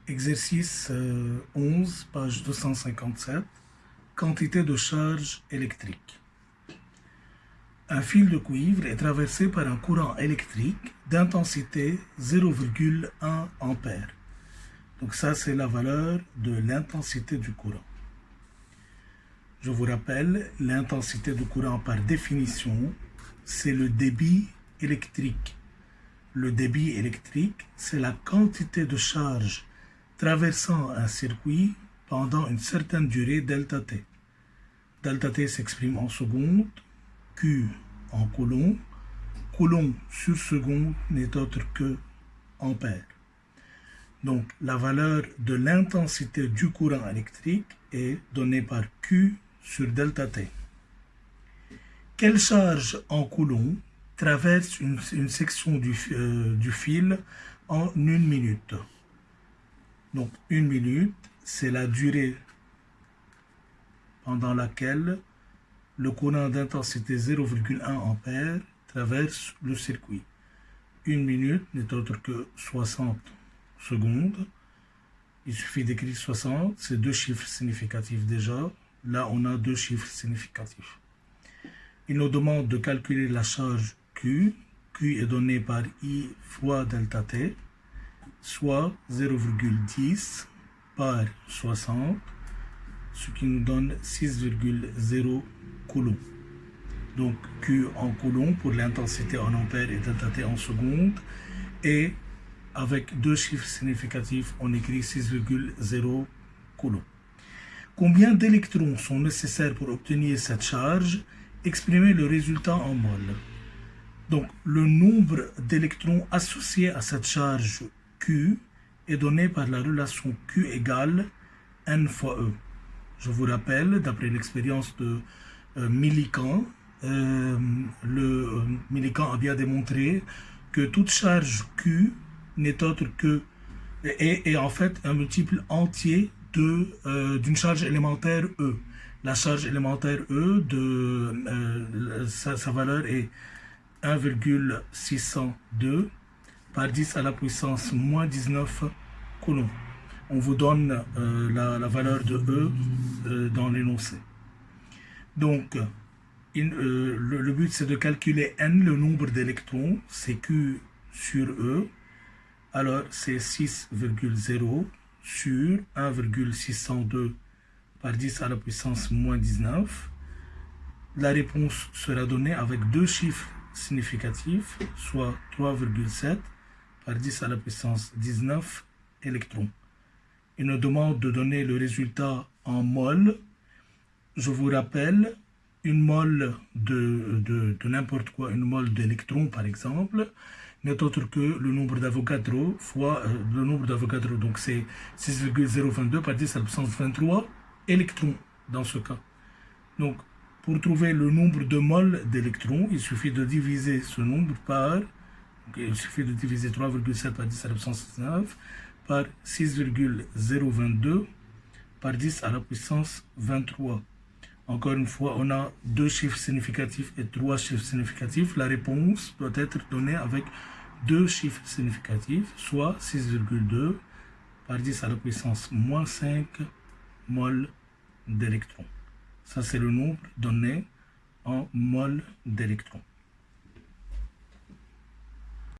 Exercice 11, page 257, quantité de charge électrique. Un fil de cuivre est traversé par un courant électrique d'intensité 0,1 ampère. Donc ça, c'est la valeur de l'intensité du courant. Je vous rappelle, l'intensité du courant par définition, c'est le débit électrique. Le débit électrique, c'est la quantité de charge traversant un circuit pendant une certaine durée delta t. Delta t s'exprime en secondes, Q en coulomb. Coulomb sur seconde n'est autre que ampère. Donc la valeur de l'intensité du courant électrique est donnée par Q sur delta t. Quelle charge en coulomb traverse une section du fil en 1 minute? Donc 1 minute, c'est la durée pendant laquelle le courant d'intensité 0,1 ampère traverse le circuit. 1 minute n'est autre que 60 secondes. Il suffit d'écrire 60, c'est 2 chiffres significatifs déjà. Là, on a 2 chiffres significatifs. Il nous demande de calculer la charge Q. Q est donnée par I fois delta T, soit 0,10 par 60, ce qui nous donne 6,0 coulombs. Donc Q en coulomb pour l'intensité en ampères et delta T en secondes. Et avec 2 chiffres significatifs, on écrit 6,0 coulombs. Combien d'électrons sont nécessaires pour obtenir cette charge? Exprimer le résultat en mol. Donc le nombre d'électrons associés à cette charge Q est donné par la relation Q égale N fois E. Je vous rappelle, d'après l'expérience de Millikan, Millikan a bien démontré que toute charge Q n'est autre que est en fait un multiple entier d'une charge élémentaire E. La charge élémentaire E, sa valeur est 1,602 par 10 à la puissance moins 19 coulombs. On vous donne la valeur de E dans l'énoncé. Donc, le but c'est de calculer N, le nombre d'électrons, c'est Q sur E. Alors, c'est 6,0 sur 1,602 par 10 à la puissance moins 19. La réponse sera donnée avec 2 chiffres significatifs, soit 3,7 par 10 à la puissance 19 électrons. Il nous demande de donner le résultat en mol. Je vous rappelle, une mole de n'importe quoi, une mole d'électrons par exemple, n'est autre que le nombre d'Avogadro fois le nombre d'Avogadro. Donc c'est 6,022 par 10 à la puissance 23 électrons dans ce cas. Donc pour trouver le nombre de moles d'électrons, il suffit de diviser ce nombre par, il suffit de diviser 3,7 par 10 à la puissance 19 par 6,022 par 10 à la puissance 23. Encore une fois, on a 2 chiffres significatifs et 3 chiffres significatifs. La réponse doit être donnée avec 2 chiffres significatifs, soit 6,2 par 10 à la puissance moins 5 mol d'électrons. Ça, c'est le nombre donné en mol d'électrons.